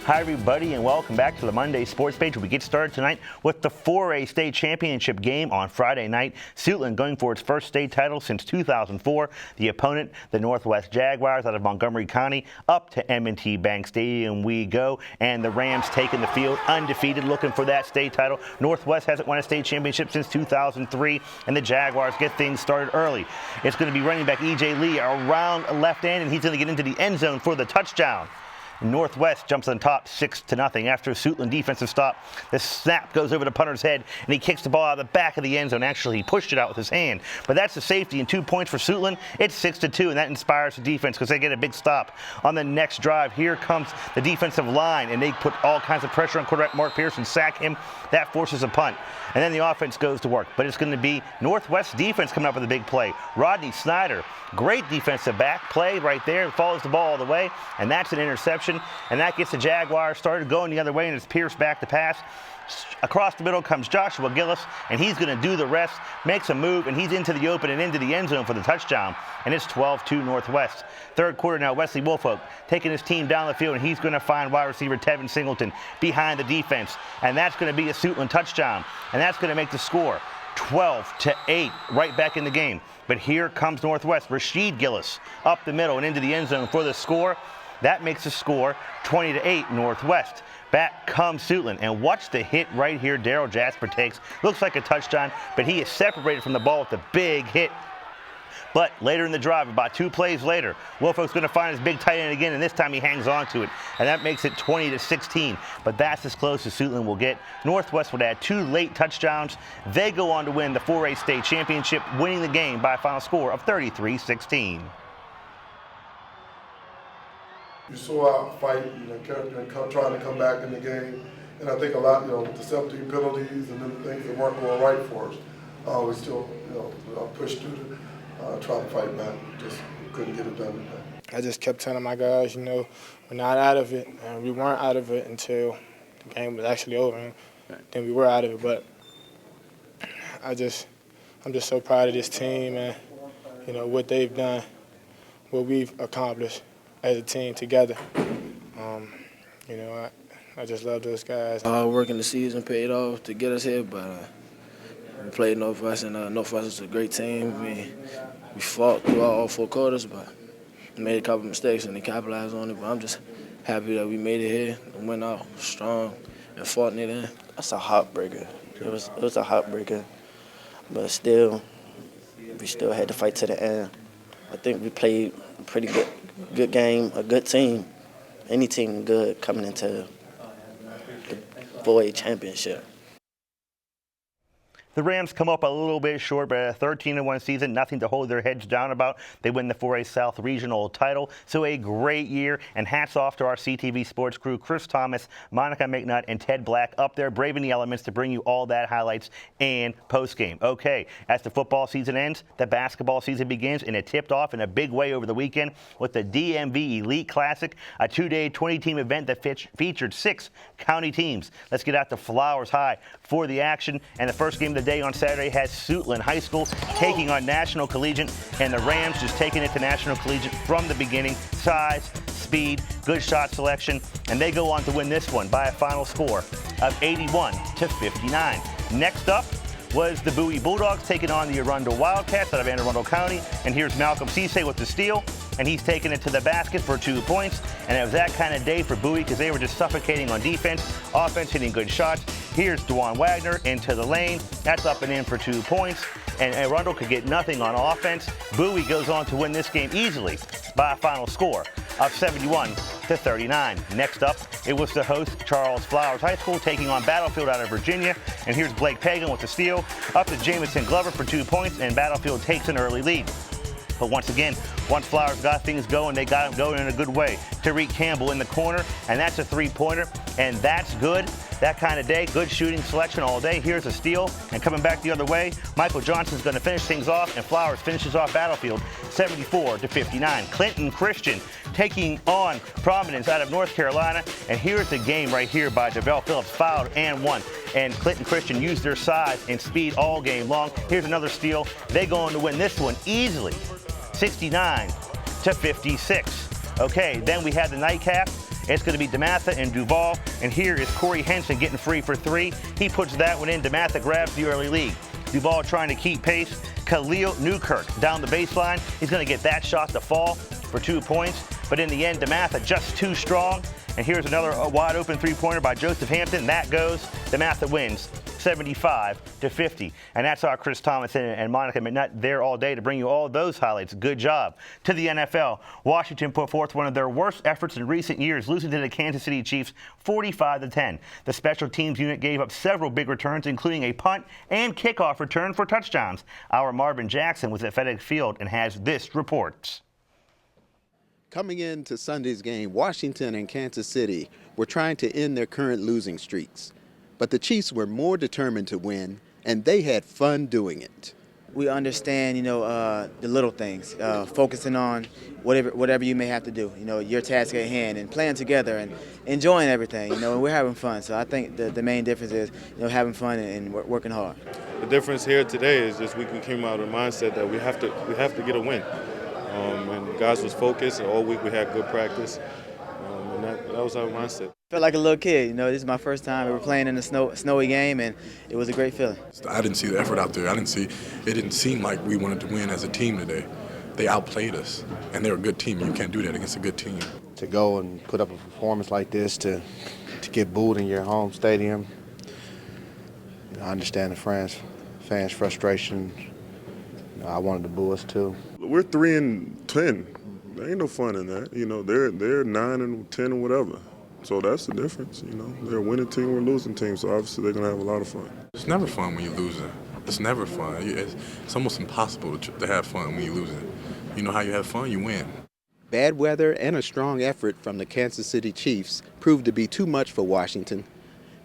Hi, everybody, and welcome back to the Monday Sports Page. We get started tonight with the 4A state championship game on Friday night. Suitland going for its first state title since 2004. The opponent, the Northwest Jaguars out of Montgomery County, up to M&T Bank Stadium we go. And the Rams taking the field undefeated, looking for that state title. Northwest hasn't won a state championship since 2003, and the Jaguars get things started early. It's going to be running back E.J. Lee around left end, and he's going to get into the end zone for the touchdown. Northwest jumps on top 6-0 after a Suitland defensive stop. The snap goes over the punter's head, and he kicks the ball out of the back of the end zone. Actually, he pushed it out with his hand. But that's the safety and 2 points for Suitland. It's 6-2, and that inspires the defense because they get a big stop. On the next drive, here comes the defensive line, and they put all kinds of pressure on quarterback Mark Pearson, sack him. That forces a punt. And then the offense goes to work. But it's going to be Northwest defense coming up with a big play. Rodney Snyder, great defensive back, play right there, follows the ball all the way, and that's an interception. And that gets the Jaguars started going the other way, and it's Pierce back to pass. Across the middle comes Joshua Gillis, and he's going to do the rest, makes a move, and he's into the open and into the end zone for the touchdown. And it's 12-2 Northwest. Third quarter now, Wesley Woolfolk taking his team down the field, and he's going to find wide receiver Tevin Singleton behind the defense. And that's going to be a Suitland touchdown, and that's going to make the score 12-8, right back in the game. But here comes Northwest. Rasheed Gillis up the middle and into the end zone for the score. That makes the score 20-8 Northwest. Back comes Suitland, and watch the hit right here Daryl Jasper takes. Looks like a touchdown, but he is separated from the ball with a big hit. But later in the drive, about 2 plays later, Woolfolk's going to find his big tight end again, and this time he hangs on to it, and that makes it 20-16. But that's as close as Suitland will get. Northwest would add 2 late touchdowns. They go on to win the 4A state championship, winning the game by a final score of 33-16. You saw our fight, trying to come back in the game, and I think a lot, with the 17 penalties and the things that weren't going right for us, we still, pushed through to try to fight back. Just couldn't get it done today. I just kept telling my guys, we're not out of it, and we weren't out of it until the game was actually over. And then we were out of it, but I'm just so proud of this team and what they've done, what we've accomplished as a team together. I just love those guys. Work in the season paid off to get us here, but we played Northwest, and Northwest was a great team. We fought throughout all 4 quarters, but we made a couple mistakes and they capitalized on it. But I'm just happy that we made it here and went out strong and fought it in. That's a heartbreaker. It was a heartbreaker, but still, we still had to fight to the end. I think we played a pretty good game, a good team. Any team good coming into the 4A championship. The Rams come up a little bit short, but a 13-1 season, nothing to hold their heads down about. They win the 4A South Regional title. So a great year, and hats off to our CTV Sports crew, Chris Thomas, Monica McNutt, and Ted Black up there braving the elements to bring you all that highlights and postgame. Okay, as the football season ends, the basketball season begins, and it tipped off in a big way over the weekend with the DMVElite Classic, a 2-day 20-team event that featured 6 county teams. Let's get out to Flowers High for the action, and the first game of the day on Saturday has Suitland High School taking on National Collegiate, and the Rams just taking it to National Collegiate from the beginning. Size, speed, good shot selection, and they go on to win this one by a final score of 81-59. Next up was the Bowie Bulldogs taking on the Arundel Wildcats out of Anne Arundel County, and here's Malcolm Cisse with the steal, and he's taking it to the basket for 2 points, and it was that kind of day for Bowie because they were just suffocating on defense, offense hitting good shots. Here's DeJuan Wagner into the lane, that's up and in for 2 points, and Arundel could get nothing on offense. Bowie goes on to win this game easily by a final score of 71-39. Next up, it was the host Charles Flowers High School taking on Battlefield out of Virginia, and here's Blake Pagan with the steal, up to Jamison Glover for 2 points, and Battlefield takes an early lead. But once again, once Flowers got things going, they got them going in a good way. Tariq Campbell in the corner, and that's a 3-pointer, and that's good. That kind of day, good shooting selection all day. Here's a steal, and coming back the other way, Michael Johnson's going to finish things off, and Flowers finishes off Battlefield 74-59. Clinton Christian taking on Prominence out of North Carolina, and here's the game right here by Javell Phillips, fouled and one. And Clinton Christian used their size and speed all game long. Here's another steal. They go on to win this one easily, 69-56. Okay, then we had the nightcap, It's going to be DeMatha and Duval, and here is Corey Henson getting free for three. He puts that one in. DeMatha grabs the early lead. Duval trying to keep pace. Khalil Newkirk down the baseline. He's going to get that shot to fall for 2 points, but in the end, DeMatha just too strong. And here's another wide open three-pointer by Joseph Hampton. That goes. DeMatha wins 75-50. And that's our Chris Thomas and Monica McNutt there all day to bring you all those highlights. Good job. To the NFL, Washington put forth one of their worst efforts in recent years, losing to the Kansas City Chiefs 45-10. The special teams unit gave up several big returns, including a punt and kickoff return for touchdowns. Our Marvin Jackson was at FedEx Field and has this report. Coming into Sunday's game, Washington and Kansas City were trying to end their current losing streaks. But the Chiefs were more determined to win, and they had fun doing it. We understand, the little things, focusing on whatever you may have to do, your task at hand, and playing together and enjoying everything, and we're having fun. So I think the main difference is, having fun and working hard. The difference here today is just we came out of the mindset that we have to get a win. And guys was focused, and all week we had good practice, and that was our mindset. I felt like a little kid, this is my first time ever playing in a snowy game, and it was a great feeling. I didn't see the effort out there. It didn't seem like we wanted to win as a team today. They outplayed us, and they're a good team. You can't do that against a good team. To go and put up a performance like this, to get booed in your home stadium, I understand the fans' frustration. I wanted to boo us too. We're 3-10. There ain't no fun in that. They're 9-10 or whatever. So that's the difference. They're a winning team, we're a losing team. So obviously they're gonna have a lot of fun. It's never fun when you're losing. It's never fun. It's almost impossible to have fun when you're losing. You know how you have fun, you win. Bad weather and a strong effort from the Kansas City Chiefs proved to be too much for Washington.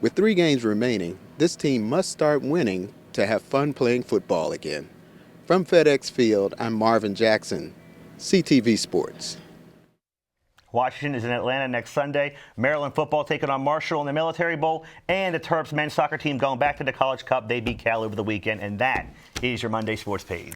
With 3 games remaining, this team must start winning to have fun playing football again. From FedEx Field, I'm Marvin Jackson, CTV Sports. Washington is in Atlanta next Sunday. Maryland football taking on Marshall in the Military Bowl, and the Terps men's soccer team going back to the College Cup. They beat Cal over the weekend, and that is your Monday Sports Page.